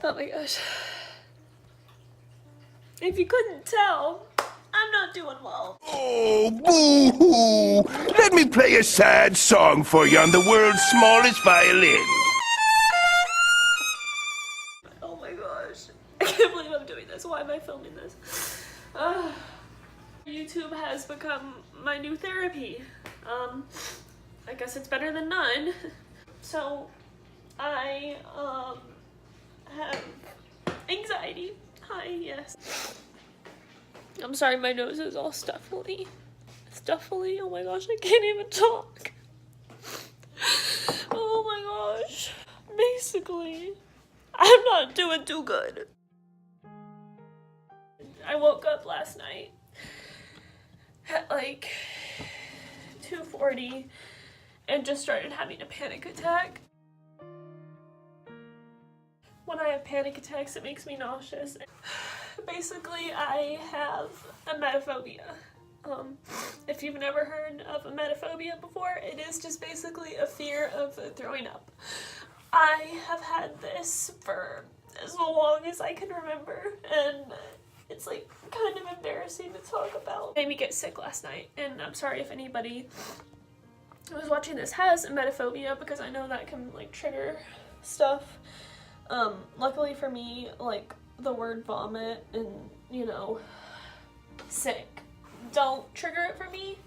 Oh my gosh. If you couldn't tell, I'm not doing well. Oh, boo-hoo! Let me play a sad song for you on the world's smallest violin. Oh my gosh. I can't believe I'm doing this. Why am I filming this? YouTube has become my new therapy. I guess it's better than none. So, I, have anxiety. Hi, yes. I'm sorry, my nose is all stuffily. Stuffily? Oh my gosh, I can't even talk. Oh my gosh. Basically, I'm not doing too good. I woke up last night at like 2:40 and just started having a panic attack. When I have panic attacks, it makes me nauseous. Basically, I have emetophobia. If you've never heard of emetophobia before, it is just basically a fear of throwing up. I have had this for as long as I can remember, and it's like kind of embarrassing to talk about. It made me get sick last night, and I'm sorry if anybody who was watching this has emetophobia, because I know that can like trigger stuff. Luckily for me, like the word vomit and, you know, sick don't trigger it for me.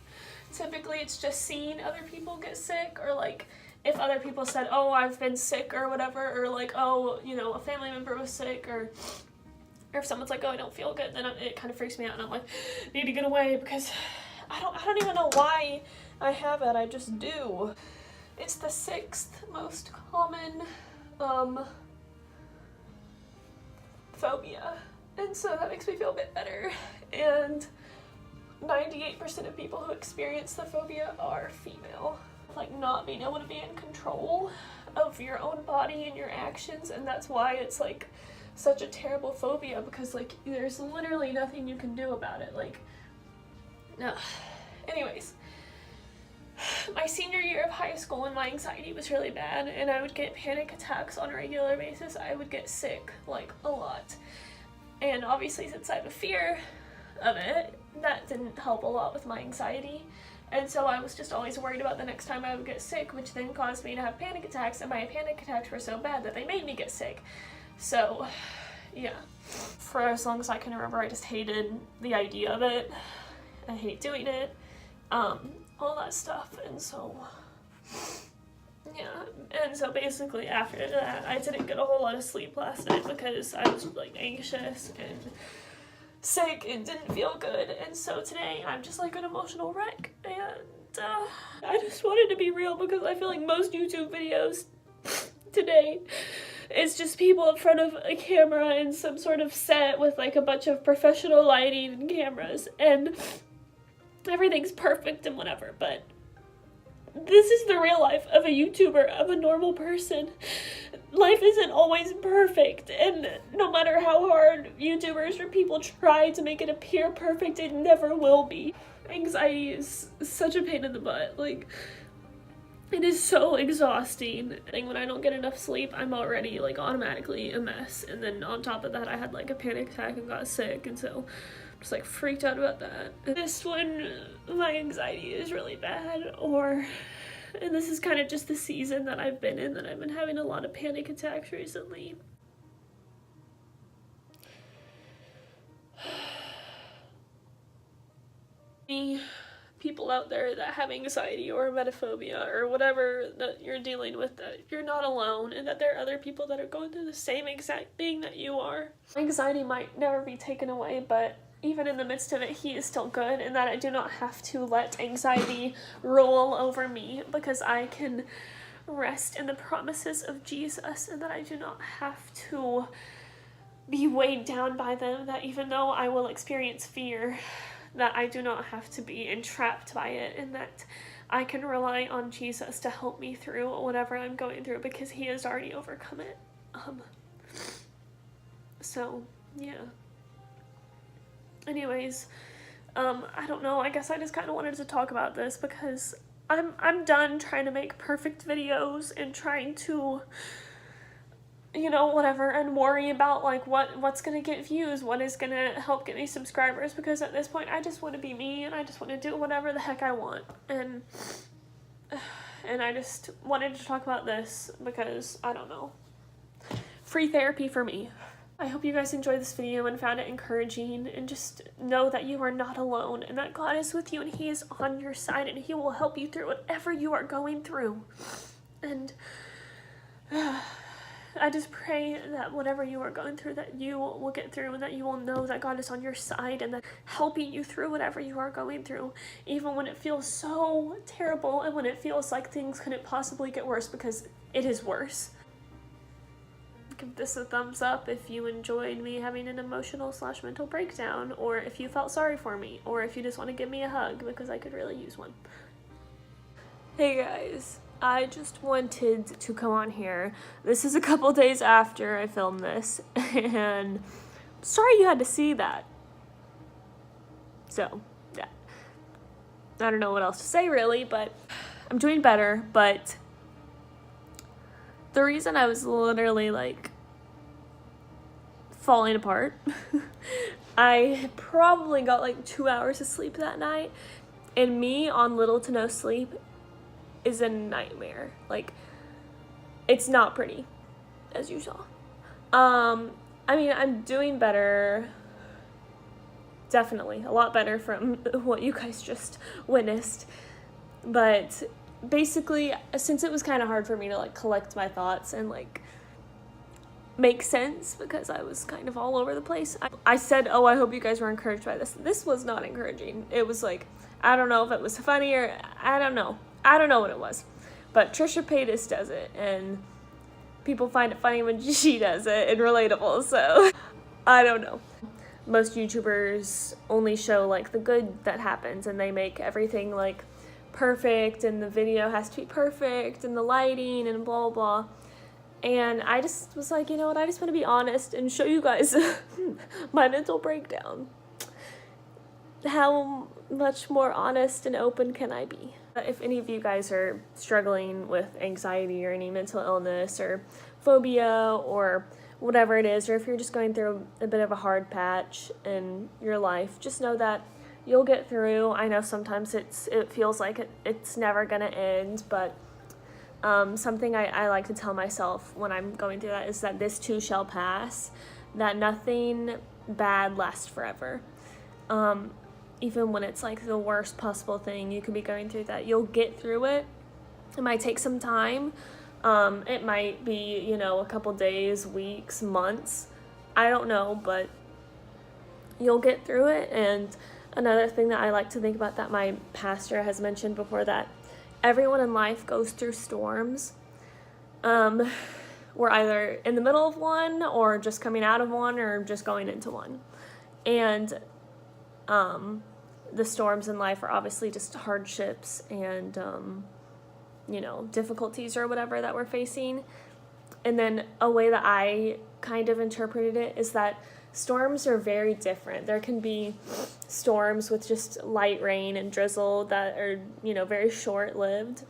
Typically it's just seeing other people get sick, or like if other people said, oh, I've been sick or whatever, or like, oh, you know, a family member was sick, or if someone's like, oh, I don't feel good, then it kind of freaks me out, and I'm like, need to get away, because I don't even know why I have it, I just do. It's the 6th most common, phobia, and so that makes me feel a bit better. And 98% of people who experience the phobia are female. Like not being able to be in control of your own body and your actions, and that's why it's like such a terrible phobia, because like there's literally nothing you can do about it. Like, no. Anyways, my senior year of high school, when my anxiety was really bad and I would get panic attacks on a regular basis, I would get sick like a lot. And obviously, since I have a fear of it, that didn't help a lot with my anxiety. And so I was just always worried about the next time I would get sick, which then caused me to have panic attacks, and my panic attacks were so bad that they made me get sick. So, yeah. For as long as I can remember, I just hated the idea of it. I hate doing it. All that stuff, and so, yeah, and so basically after that, I didn't get a whole lot of sleep last night because I was like anxious and sick and didn't feel good, and so today I'm just like an emotional wreck, and I just wanted to be real, because I feel like most YouTube videos today it's just people in front of a camera in some sort of set with like a bunch of professional lighting and cameras, and everything's perfect and whatever, but this is the real life of a YouTuber, of a normal person. Life isn't always perfect, and no matter how hard YouTubers or people try to make it appear perfect, it never will be. Anxiety is such a pain in the butt. Like, it is so exhausting. And when I don't get enough sleep, I'm already like automatically a mess, and then on top of that I had like a panic attack and got sick, and so just like freaked out about that. This one, my anxiety is really bad, and this is kind of just the season that I've been in, that I've been having a lot of panic attacks recently. People out there that have anxiety or emetophobia or whatever that you're dealing with, that you're not alone, and that there are other people that are going through the same exact thing that you are. Anxiety might never be taken away, but even in the midst of it, he is still good, and that I do not have to let anxiety roll over me, because I can rest in the promises of Jesus, and that I do not have to be weighed down by them, that even though I will experience fear, that I do not have to be entrapped by it, and that I can rely on Jesus to help me through whatever I'm going through, because he has already overcome it. So, yeah. Anyways, I don't know, I guess I just kind of wanted to talk about this, because I'm done trying to make perfect videos and trying to you know, whatever, and worry about like what's gonna get views, what is gonna help get me subscribers, because at this point I just want to be me and I just want to do whatever the heck I want. And I just wanted to talk about this because, I don't know, free therapy for me. I hope you guys enjoyed this video and found it encouraging, and just know that you are not alone and that God is with you and He is on your side and He will help you through whatever you are going through. And I just pray that whatever you are going through, that you will get through, and that you will know that God is on your side and that helping you through whatever you are going through, even when it feels so terrible and when it feels like things couldn't possibly get worse, because it is worse. Give this a thumbs up if you enjoyed me having an emotional/mental breakdown, or if you felt sorry for me, or if you just want to give me a hug, because I could really use one. Hey guys. I just wanted to come on here. This is a couple days after I filmed this, and I'm sorry you had to see that. So, yeah. I don't know what else to say really, but I'm doing better, but the reason I was literally like falling apart, I probably got like 2 hours of sleep that night, and me on little to no sleep is a nightmare. Like, it's not pretty, as you saw. I mean, I'm doing better, definitely a lot better from what you guys just witnessed, but basically, since it was kind of hard for me to like collect my thoughts and like make sense, because I was kind of all over the place, I said, oh, I hope you guys were encouraged by this. This was not encouraging. It was like, I don't know if it was funny or I don't know what it was, but Trisha Paytas does it, and people find it funny when she does it and relatable, so I don't know. Most YouTubers only show like the good that happens, and they make everything like perfect, and the video has to be perfect, and the lighting, and blah, blah, blah. And I just was like, you know what, I just want to be honest and show you guys my mental breakdown. How much more honest and open can I be? If any of you guys are struggling with anxiety or any mental illness or phobia or whatever it is, or if you're just going through a bit of a hard patch in your life, just know that you'll get through. I know sometimes it feels like it's never gonna end, but something I like to tell myself when I'm going through that is that this too shall pass, that nothing bad lasts forever. Even when it's like the worst possible thing you could be going through, that you'll get through it. It might take some time. It might be, you know, a couple days, weeks, months. I don't know, but you'll get through it. And another thing that I like to think about that my pastor has mentioned before, that everyone in life goes through storms. We're either in the middle of one, or just coming out of one, or just going into one. And the storms in life are obviously just hardships and, you know, difficulties or whatever that we're facing. And then a way that I kind of interpreted it is that storms are very different. There can be storms with just light rain and drizzle that are, you know, very short-lived.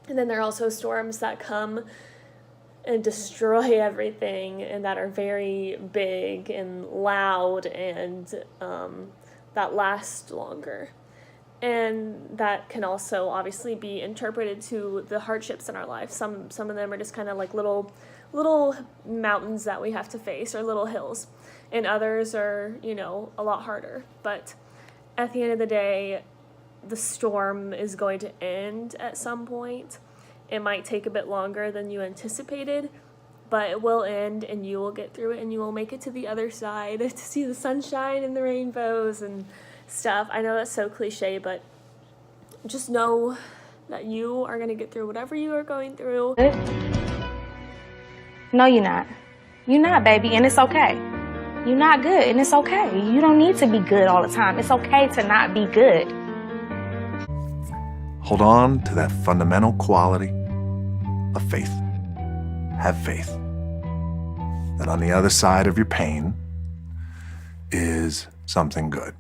And then there are also storms that come and destroy everything, and that are very big and loud, and that last longer. And that can also obviously be interpreted to the hardships in our life. Some of them are just kind of like little mountains that we have to face, or little hills, and others are, you know, a lot harder. But at the end of the day, the storm is going to end at some point. It might take a bit longer than you anticipated, but it will end, and you will get through it, and you will make it to the other side to see the sunshine and the rainbows and stuff. I know that's so cliche, but just know that you are going to get through whatever you are going through. No, you're not. You're not, baby, and it's okay. You're not good, and it's okay. You don't need to be good all the time. It's okay to not be good. Hold on to that fundamental quality of faith. Have faith that on the other side of your pain is something good.